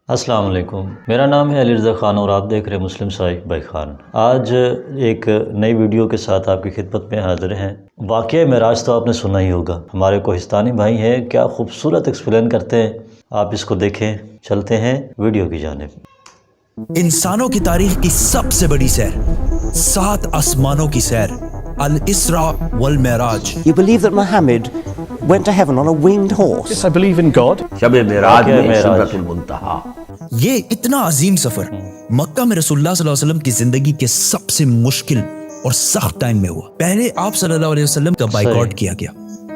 السلام علیکم، میرا نام ہے علی رضا خان اور آپ دیکھ رہے ہیں مسلم سائق بائی خان۔ آج ایک نئی ویڈیو کے ساتھ آپ کی خدمت میں حاضر ہیں۔ واقعہ معراج تو آپ نے سنا ہی ہوگا، ہمارے کوہستانی بھائی ہیں، کیا خوبصورت ایکسپلین کرتے ہیں، آپ اس کو دیکھیں۔ چلتے ہیں ویڈیو کی جانب۔ انسانوں کی تاریخ کی سب سے بڑی سیر، 7 آسمانوں کی سیر، الاسراء والمعراج۔ You believe that Muhammad went to heaven on a winged horse? Yes, I believe in God. شب معراج واقعہ میں معراج۔ سدرۃ المنتہا۔ یہ اتنا عظیم سفر مکہ میں رسول اللہ صلی اللہ علیہ وسلم کی زندگی کے سب سے مشکل اور سخت ٹائم میں ہوا۔ پہلے آپ صلی اللہ علیہ وسلم کا بائیکاٹ کیا گیا،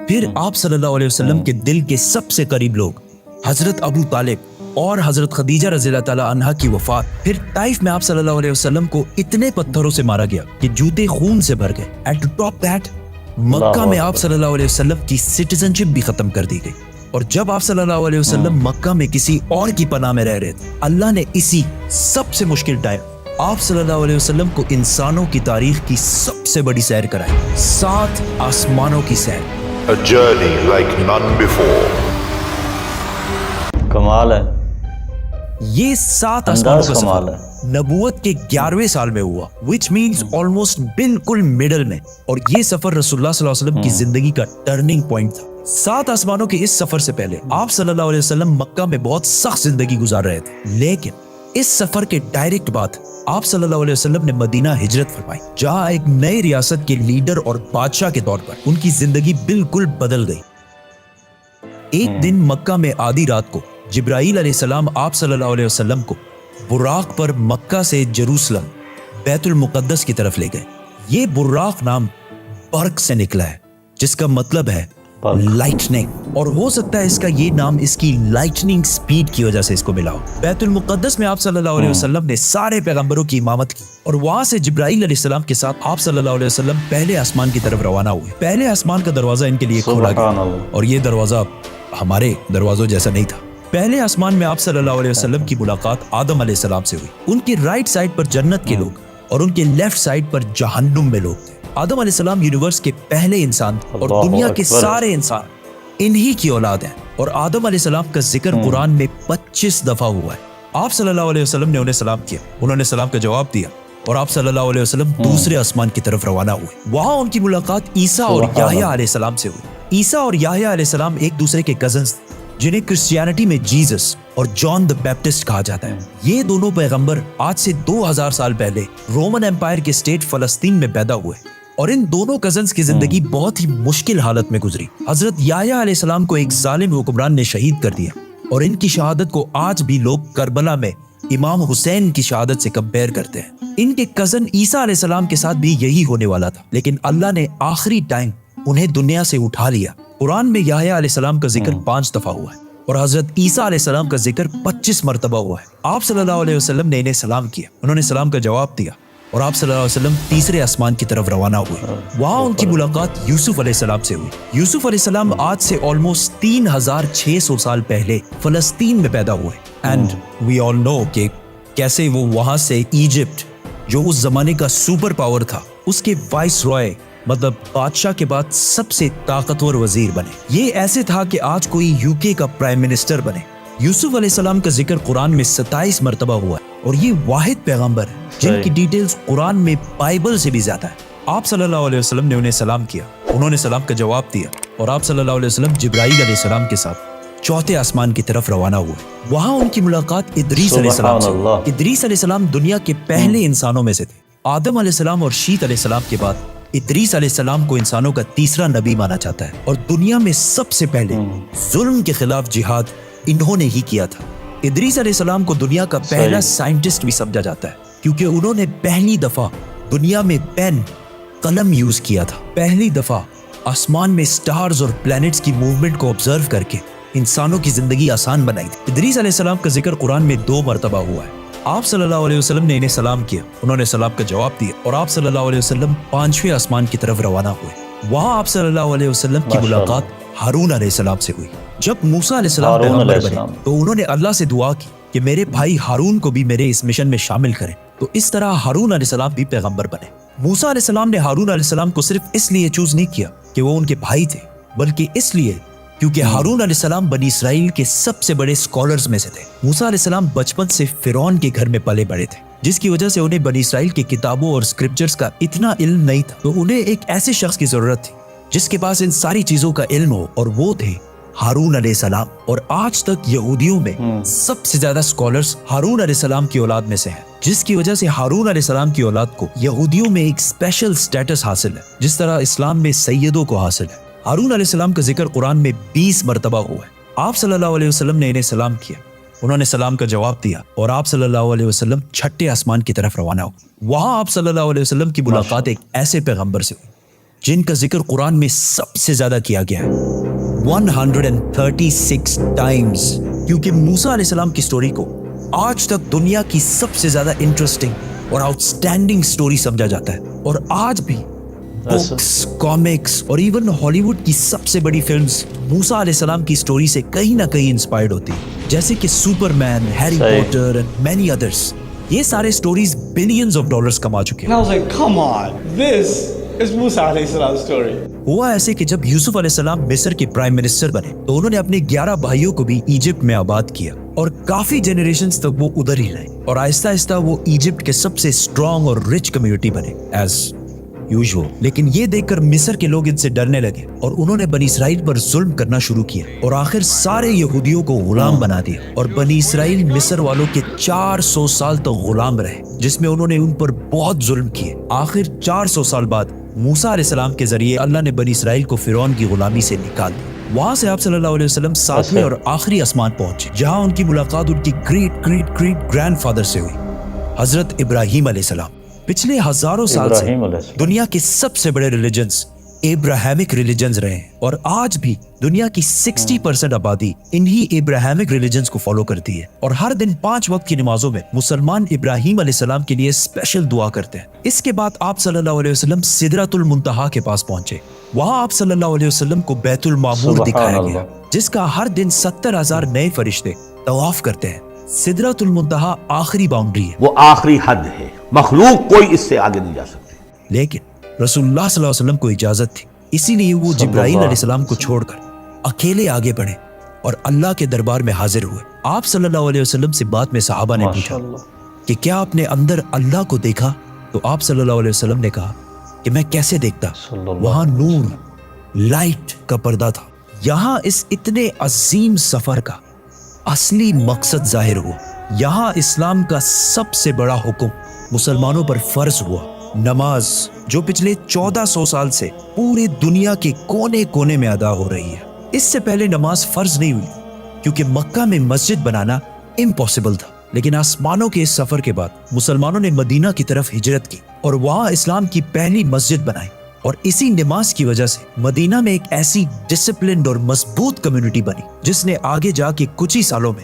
پھر آپ صلی اللہ علیہ وسلم کے دل کے سب سے قریب لوگ حضرت ابو طالب اور حضرت خدیجہ رضی اللہ تعالی عنہا کی وفات، پھر طائف میں آپ صلی اللہ علیہ وسلم کو اتنے پتھروں سے مارا گیا کہ جوتے خون سے بھر گئے۔ اینڈ ٹو ٹاپ دیٹ، مکہ میں آپ صلی اللہ علیہ وسلم کی سٹیزن شپ بھی ختم کر دی گئی، اور جب آپ صلی اللہ علیہ وسلم مکہ میں کسی اور کی پناہ میں رہ رہے تھے، اللہ نے اسی سب سے مشکل ٹائم آپ صلی اللہ علیہ وسلم کو انسانوں کی تاریخ کی سب سے بڑی سیر کرائی، 7 آسمانوں کی سیر۔ A journey like none before. کمال ہے، یہ 7 آسمانوں کا کمال سفر ہے۔ نبوت کے 11ویں سال میں ہوا، which means almost بالکل middle میں، اور یہ سفر رسول اللہ صلی اللہ علیہ وسلم کی زندگی کا ٹرننگ پوائنٹ تھا۔ 7 آسمانوں کے اس سفر سے پہلے آپ صلی اللہ علیہ وسلم مکہ میں بہت سخت زندگی گزار رہے تھے، لیکن اس سفر کے ڈائریکٹ بعد آپ صلی اللہ علیہ وسلم نے مدینہ ہجرت فرمائی، جہاں ایک نئی ریاست کے لیڈر اور بادشاہ کے طور پر ان کی زندگی بالکل بدل گئی۔ ایک دن مکہ میں آدھی رات کو جبرائیل علیہ السلام آپ صلی اللہ علیہ وسلم کو براق پر مکہ سے جروسلم بیت المقدس کی طرف لے گئے۔ یہ براق نام برق سے نکلا ہے، جس کا مطلب ہے لائٹننگ، اور ہو سکتا ہے اس کا یہ نام اس کی لائٹننگ سپیڈ کی وجہ سے اس کو ملا ہو۔ بیت المقدس میں آپ صلی اللہ علیہ وسلم نے سارے پیغمبروں کی امامت کی، اور وہاں سے جبرائیل علیہ السلام کے ساتھ آپ صلی اللہ علیہ وسلم پہلے آسمان کی طرف روانہ ہوئے۔ پہلے آسمان کا دروازہ ان کے لیے کھولا گیا، اور یہ دروازہ ہمارے دروازوں جیسا نہیں تھا۔ پہلے آسمان میں آپ صلی اللہ علیہ وسلم کی ملاقات آدم علیہ السلام سے ہوئی۔ ان کے رائٹ سائڈ پر جنت کے لوگ اور ان کے لیفٹ سائڈ پر جہنم میں لوگ تھے۔ آدم علیہ السلام یونیورس کے پہلے انسان تھے، اور دنیا کے سارے انسان انہی کی اولاد ہیں، اور آدم علیہ السلام کا ذکر قرآن میں 25 دفعہ ہوا ہے۔ آپ صلی اللہ علیہ وسلم نے انہیں سلام کیا، انہوں نے سلام کا جواب دیا، اور آپ صلی اللہ علیہ وسلم دوسرے آسمان کی طرف روانہ ہوئے۔ وہاں ان کی ملاقات عیسیٰ اور یحییٰ علیہ السلام سے ہوئی۔ عیسیٰ اور یحییٰ علیہ السلام ایک دوسرے کے کزنز تھے، جنہیں کرسچینٹی میں جیزس اور جان دی بیپٹسٹ کہا جاتا ہے۔ یہ دونوں پیغمبر آج سے 2000 سال پہلے رومن امپائر کے اسٹیٹ فلسطین میں پیدا ہوئے، اور ان دونوں کزنز کی زندگی بہت ہی مشکل حالت میں گزری۔ حضرت یحییٰ علیہ السلام کو ایک ظالم حکمران نے شہید کر دیا، اور ان کی شہادت کو آج بھی لوگ کربلا میں امام حسین کی شہادت سے کمپیئر کرتے ہیں۔ ان کے کزن عیسیٰ علیہ السلام کے ساتھ بھی یہی ہونے والا تھا، لیکن اللہ نے آخری ٹائم انہیں دنیا سے اٹھا لیا۔ قرآن میں یحییٰ علیہ السلام کا ذکر 5 دفعہ ہوا ہے، اور حضرت عیسیٰ علیہ السلام کا ذکر 25 مرتبہ ہوا ہے۔ آپ صلی اللہ علیہ وسلم نے انہیں سلام کیا، انہوں نے سلام کا جواب دیا، اور آپ صلی اللہ علیہ وسلم تیسرے آسمان کی طرف روانہ ہوئے۔ وہاں ان کی ملاقات یوسف علیہ السلام سے ہوئی۔ یوسف علیہ السلام آج سے آلموسٹ 3600 سال پہلے فلسطین میں پیدا ہوئے، اینڈ وی آل نو کہ کیسے وہ وہاں سے ایجپٹ، جو اس زمانے کا سپر پاور تھا، اس کے وائس رائے مطلب بادشاہ کے بعد سب سے طاقتور وزیر بنے۔ یہ ایسے تھا کہ آج کوئی یو کے کا پرائم منسٹر بنے۔ یوسف علیہ السلام کا ذکر قرآن میں 27 مرتبہ ہوا ہے، اور یہ واحد پیغمبر ہے جن کی ڈیٹیلز قرآن میں بائبل سے بھی زیادہ ہے۔ آپ صلی اللہ علیہ وسلم نے انہیں سلام کیا، انہوں نے سلام کا جواب دیا، اور آپ صلی اللہ علیہ وسلم جبرائیل علیہ السلام کے ساتھ چوتھے آسمان کی طرف روانہ ہوئے۔ وہاں ان کی ملاقات ادریس علیہ السلام سے ہوئی۔ ادریس علیہ السلام دنیا کے پہلے انسانوں میں سے تھے۔ آدم علیہ السلام اور شیت علیہ السلام کے بعد ادریس علیہ السلام کو انسانوں کا تیسرا نبی مانا جاتا ہے، اور دنیا میں سب سے پہلے ظلم کے خلاف جہاد انہوں نے ہی کیا تھا۔ ادریس علیہ السلام کو دنیا کا پہلا سائنٹسٹ بھی سمجھا جاتا ہے، کیونکہ انہوں نے پہلی دفعہ دنیا میں پین قلم یوز کیا تھا، پہلی دفعہ آسمان میں سٹارز اور پلانٹس کی موومنٹ کو آبزرو کر کے انسانوں کی زندگی آسان بنائی تھی۔ ادریس علیہ السلام کا ذکر قرآن میں 2 مرتبہ ہوا ہے۔ آپ صلی اللہ علیہ وسلم نے انہیں سلام کیا، انہوں نے سلام کا جواب دیا، اور آپ صلی اللہ علیہ وسلم 5ویں آسمان کی طرف روانہ ہوئے۔ وہاں آپ صلی اللہ علیہ وسلم کی ملاقات ہارون علیہ السلام سے ہوئی۔ جب موسیٰ علیہ السلام پیغمبر بنے تو انہوں نے اللہ سے دعا کی کہ میرے بھائی ہارون کو بھی میرے اس مشن میں شامل کریں، تو اس طرح ہارون علیہ السلام بھی پیغمبر بنے۔ موسیٰ علیہ السلام نے ہارون علیہ السلام کو صرف اس لیے چوز نہیں کیا کہ وہ ان کے بھائی تھے، بلکہ اس لیے क्योंकि हारून अलैहिस्सलाम बनी इसराइल के सबसे बड़े स्कॉलर्स में से थे। मूसा अलैहिस्सलाम बचपन से फिरौन के घर में पले बड़े थे, जिसकी वजह से उन्हें बनी इसराइल की किताबों और स्क्रिप्चर्स का इतना इल्म नहीं था। तो उन्हें एक ऐसे शख्स की जरूरत थी जिसके पास इन सारी चीजों का इल्म हो, और वो थे हारून अलैहिस्सलाम। और आज तक यहूदियों में सबसे ज्यादा स्कॉलर्स हारून अलैहिस्सलाम की औलाद में से हैं, जिसकी वजह से हारून अलैहिस्सलाम की औलाद को यहूदियों में एक स्पेशल स्टेटस हासिल है, जिस तरह इस्लाम में सैयदों को हासिल है। हारून अलैहिस्सलाम का जिक्र कुरान में 20 मरतबा हुआ है। आप सल्लल्लाहु अलैहि वसल्लम ने इन्हें सलाम किया, उन्होंने सलाम का जवाब दिया, और आप सल्लल्लाहु अलैहि वसल्लम छठे आसमान की तरफ रवाना हो। वहां आप सल्लल्लाहु अलैहि वसल्लम की मुलाकात एक ऐसे पैगंबर से हुई जिनका जिक्र कुरान में सबसे ज्यादा किया गया है, 136 टाइम्स। क्योंकि मूसा अलैहिस्सलाम की स्टोरी को आज तक दुनिया की सबसे ज्यादा इंटरेस्टिंग और आउटस्टैंडिंग स्टोरी समझा जाता है, और आज भी बुक्स, कॉमिक्स और इवन हॉलीवुड की सबसे बड़ी फिल्म्स मूसा अलैहिस्सलाम की स्टोरी से कहीं ना कहीं इंस्पायर्ड होती है, जैसे कि Superman, Harry Potter and many others. ये सारे स्टोरीज बिलियंस ऑफ डॉलर्स कमा चुके हैं। And I was like, come on, this is Musa alayhi salam's story. हुआ ऐसे कि जब यूसुफ अलैहिस्सलाम मिस्र के प्राइम मिनिस्टर बने तो उन्होंने अपने 11 भाइयों को भी इजिप्ट में आबाद किया, और काफी जनरेशंस तक वो उधर ही रहे, और आहिस्ता आहिस्ता वो इजिप्ट के सबसे स्ट्रॉन्ग और रिच कम्युनिटी बने एज यूजुअल। लेकिन ये देखकर मिस्र के लोग इनसे डरने लगे, और उन्होंने बनी इसराइल पर जुल्म करना शुरू किया, और आखिर सारे यहूदियों को गुलाम बना दिया, और बनी इसराइल मिस्र वालों के 400 साल तक गुलाम रहे, जिसमें उन्होंने उन पर बहुत जुल्म किए। आखिर 400 साल बाद मूसा अलैहिस्सलाम के जरिए अल्लाह ने बनी इसराइल को फिरौन की गुलामी से निकाल दिया। वहां से आप सल्लल्लाहु अलैहि वसल्लम 7वें और आखिरी आसमान पहुंचे, जहां उनकी मुलाकात उनकी ग्रेट ग्रेट ग्रेट ग्रैंडफादर से हुई, हजरत इब्राहिम अलैहिस्सलाम। पिछले हजारों साल से दुनिया के सबसे बड़े रिलीजन्स एब्राहमिक रिलीजन्स रहे हैं, और आज भी दुनिया की 60% आबादी इन्हीं एब्राहमिक रिलीजन्स को फॉलो करती है। और हर दिन 5 वक्त की नमाजों में मुसलमान इब्राहिम अलैहिस्सलाम के लिए स्पेशल दुआ करते हैं। इसके बाद आप सल्लल्लाहु अलैहि वसल्लम सिदरतुल मुंतहा के पास पहुंचे। वहां आप सल्लल्लाहु अलैहि वसल्लम को बैतुल मामूर दिखाया गया, जिसका हर दिन 70,000 नए फरिश्ते तवाफ करते हैं। सिदरतुल मुंतहा आखिरी बाउंड्री है, वो आखिरी हद है, मखलूक कोई इससे आगे नहीं जा सकती। लेकिन रसूलुल्लाह सल्लल्लाहु अलैहि वसल्लम को इजाजत थी, इसीलिए वो जिब्राईल अलैहिस्सलाम को छोड़कर अकेले आगे बढ़े और अल्लाह के दरबार में हाजिर हुए। आप सल्लल्लाहु अलैहि वसल्लम से बाद में सहाबा ने पूछा कि क्या आपने अंदर अल्लाह को देखा? तो आप सल्लल्लाहु अलैहि वसल्लम ने कहा कि मैं कैसे देखता, वहां नूर, लाइट का पर्दा था। यहाँ इस इतने अजीम सफर का असली मकसद जाहिर हुआ। यहाँ इस्लाम का सबसे बड़ा हुक्म मुसलमानों पर फर्ज हुआ, नमाज, जो पिछले 1400 साल से पूरी दुनिया के कोने कोने में अदा हो रही है। इससे पहले नमाज फर्ज नहीं हुई, क्योंकि मक्का में मस्जिद बनाना इम्पॉसिबल था। लेकिन आसमानों के इस सफर के बाद मुसलमानों ने मदीना की तरफ हिजरत की और वहां इस्लाम की पहली मस्जिद बनाई, और इसी नमाज की वजह से मदीना में एक ऐसी डिसिप्लिन्ड और मजबूत कम्युनिटी बनी, जिसने आगे जाके कुछ ही सालों में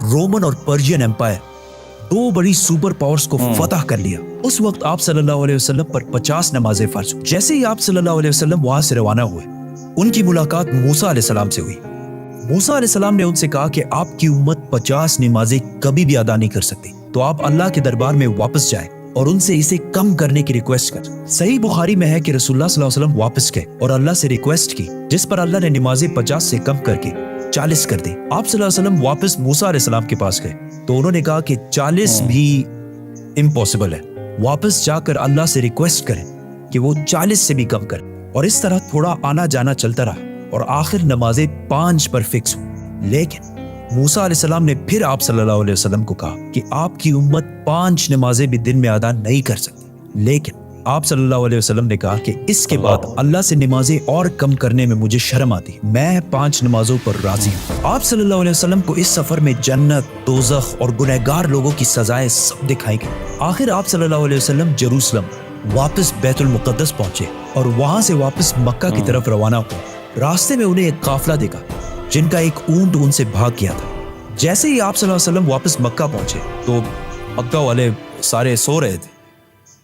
रोमन और पर्शियन एम्पायर, 2 बड़ी सुपर पावर्स को फतह कर लिया। उस वक्त आप सल्लल्लाहु अलैहि वसल्लम पर 50 नमाजें फर्ज हुई। जैसे ही आप सल्लल्लाहु अलैहि वसल्लम वहां से रवाना हुए, उनकी मुलाकात मूसा अलैहिस्सलाम से हुई। मूसा अलैहिस्सलाम ने उनसे कहा कि आपकी उम्मत 50 नमाजें कभी भी अदा नहीं कर सकती, तो आप अल्लाह के दरबार में वापस जाएं और उनसे इसे कम करने की रिक्वेस्ट कर। सही बुखारी में है कि रसूलुल्लाह सल्लल्लाहु अलैहि वसल्लम वापस गए और अल्लाह से रिक्वेस्ट की, जिस पर अल्लाह ने नमाजें 50 से कम करके 40 कर दी। आप सल्लल्लाहु अलैहि वसल्लम वापस मूसा अलैहिस्सलाम के पास गए तो उन्होंने कहा कि 40 भी इम्पॉसिबल है, वापस जाकर अल्लाह से रिक्वेस्ट करें कि वो 40 से भी कम कर। और इस तरह थोड़ा आना जाना चलता रहा और आखिर नमाजें 5 पर फिक्स हुई। लेकिन मूसा अलैहिस्सलाम ने फिर आप सल्लल्लाहु अलैहि वसल्लम को कहा कि आपकी उम्मत 5 नमाजें भी दिन में अदा नहीं कर सकती। लेकिन आप सल्लल्लाहु अलैहि वसल्लम ने कहा कि इसके बाद अल्लाह से नमाजें और कम करने में मुझे शर्म आती, मैं 5 नमाजों पर राजी हूँ। आप सल्लल्लाहु अलैहि वसल्लम को इस सफर में जन्नत, दोज़ख और गुनहगार लोगों की सजाएं सब दिखाई गई। आखिर आप सल्लल्लाहु अलैहि वसल्लम जेरूसलम वापस बैतुल मुक़द्दस पहुंचे और वहां से वापस मक्का की तरफ रवाना हुए। रास्ते में उन्हें एक काफिला देखा जिनका एक ऊंट उनसे भाग गया था। जैसे ही आप सल्लल्लाहु अलैहि वसल्लम वापस मक्का पहुंचे तो मक्का वाले सारे सो रहे थे,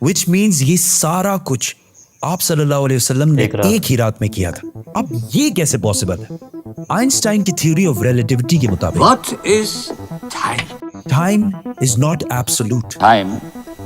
विच मीन्स ये सारा कुछ आप सल्लल्लाहु अलैहि वसल्लम ने एक ही रात में किया था। अब ये कैसे पॉसिबल है? आइंस्टाइन की थ्योरी ऑफ रिलेटिविटी के मुताबिक What is time? Time is not absolute. Time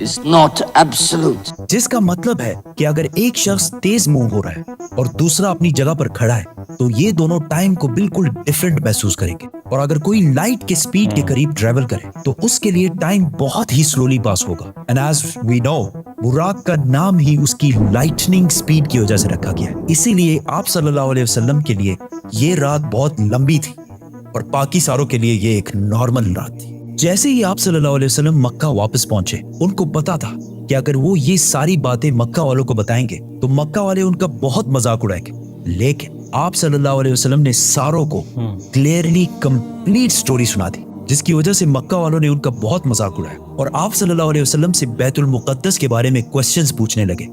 is not absolute. जिसका मतलब है कि अगर एक शख्स तेज मूव हो रहा है और दूसरा अपनी जगह पर खड़ा है तो ये दोनों टाइम को बिल्कुल डिफरेंट महसूस करेंगे। और अगर कोई लाइट के स्पीड के करीब ट्रेवल करे तो उसके लिए टाइम बहुत ही स्लोली पास होगा। एंड एज वी नो, बुराक का नाम ही उसकी लाइटनिंग स्पीड की वजह से रखा गया है। इसीलिए आप सल्लल्लाहु अलैहि वसल्लम के लिए ये रात बहुत लंबी थी और बाकी सारों के लिए ये एक नॉर्मल रात थी। जैसे ही आप सल्लल्लाहु अलैहि वसल्लम मक्का वापस पहुंचे, उनको पता था कि अगर वो ये सारी बातें मक्का वालों को बताएंगे तो मक्का वाले उनका बहुत मजाक उड़ाएंगे। लेकिन आप सल्लल्लाहु अलैहि वसल्लम ने सारों को क्लियरली कंप्लीट स्टोरी सुना दी, जिसकी वजह से मक्का वालों ने उनका बहुत मजाक उड़ाया और आप सल्लल्लाहु अलैहि वसल्लम से बैतुल मुक़द्दस के बारे में क्वेश्चंस पूछने लगे,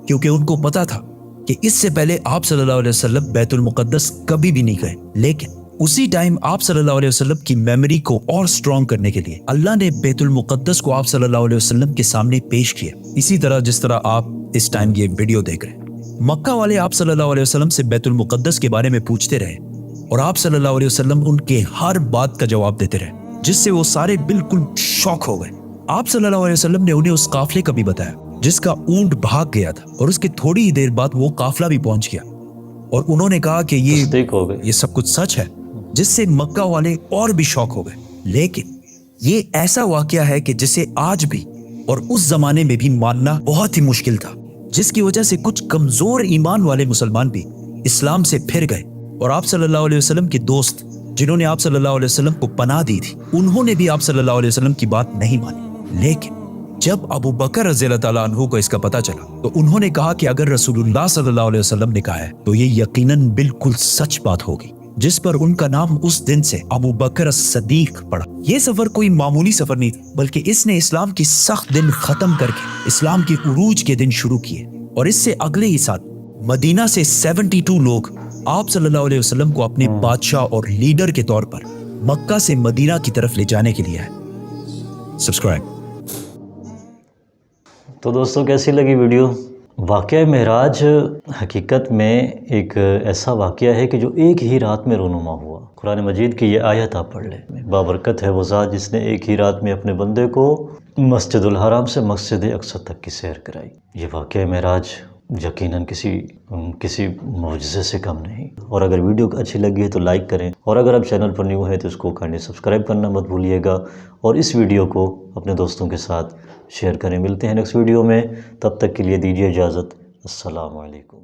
क्योंकि उनको पता था कि इससे पहले आप सल्लल्लाहु अलैहि वसल्लम बैतुल मुक़द्दस कभी भी नहीं गए। लेकिन उसी टाइम आप सल्लल्लाहु अलैहि वसल्लम की मेमोरी को और स्ट्रॉन्ग करने के लिए अल्लाह ने बैतुल मुक़द्दस को आप सल्लल्लाहु अलैहि वसल्लम के सामने पेश किया। इसी तरह जिस तरह आप इस टाइम ये वीडियो देख रहे हैं, मक्का वाले आप सल्लल्लाहु अलैहि वसल्लम से बैतुल मुक़द्दस के बारे में पूछते रहे और आप सल्लल्लाहु अलैहि वसल्लम उनके हर बात का जवाब देते रहे, जिससे वो सारे बिल्कुल शॉक हो गए। आप सल्लल्लाहु अलैहि वसल्लम ने उन्हें उस काफले का भी बताया जिसका ऊंट भाग गया था और उसके थोड़ी ही देर बाद वो काफला भी पहुंच गया और उन्होंने कहा कि ये सब कुछ सच है, जिससे मक्का वाले और भी शॉक हो गए। लेकिन ये ऐसा वाकया है कि जिसे आज भी और उस जमाने में भी मानना बहुत ही मुश्किल था, जिसकी वजह से कुछ कमजोर ईमान वाले मुसलमान भी इस्लाम से फिर गए और आप सल्लल्लाहु अलैहि वसल्लम के दोस्त जिन्होंने आप सल्लल्लाहु अलैहि वसल्लम को पनाह दी थी, उन्होंने भी आप सल्लल्लाहु अलैहि वसल्लम की बात नहीं मानी। लेकिन जब अबू बकर रज़ियल्लाहु ताला अन्हु को इसका पता चला तो उन्होंने कहा कि अगर रसूलुल्लाह सल्लल्लाहु अलैहि वसल्लम ने कहा है तो ये यकीनन बिल्कुल सच बात होगी, जिस पर उनका नाम उस दिन से अबू बकर सदीक पड़ा। ये सफर कोई मामूली सफर नहीं था, बल्कि इसने इस्लाम की सख्त दिन खत्म करके इस्लाम के उरूज के दिन शुरू किए और इससे अगले ही साल मदीना से 72 लोग आप सल्लल्लाहु अलैहि वसल्लम को अपने बादशाह और लीडर के तौर पर मक्का से मदीना की तरफ ले जाने के लिए आए। सब्सक्राइब। तो दोस्तों, कैसी लगी वीडियो? वाक़या मेराज हकीकत में एक ऐसा वाक़या है कि जो एक ही रात में रूनुमा हुआ। कुरान मजीद की ये आयत आप पढ़ लें। बाबरकत है वो ज़ात जिसने एक ही रात में अपने बंदे को मस्जिदुल हराम से मस्जिद अक्सा तक की सैर कराई। ये वाक़या मेराज यकीनन किसी मौजज़े से कम नहीं। और अगर वीडियो अच्छी लगी है तो लाइक करें, और अगर आप चैनल पर न्यू हैं तो इसको काइंडली सब्सक्राइब करना मत भूलिएगा और इस वीडियो को अपने दोस्तों के साथ शेयर करें। मिलते हैं नेक्स्ट वीडियो में, तब तक के लिए दीजिए इजाज़त। अस्सलामु अलैकुम।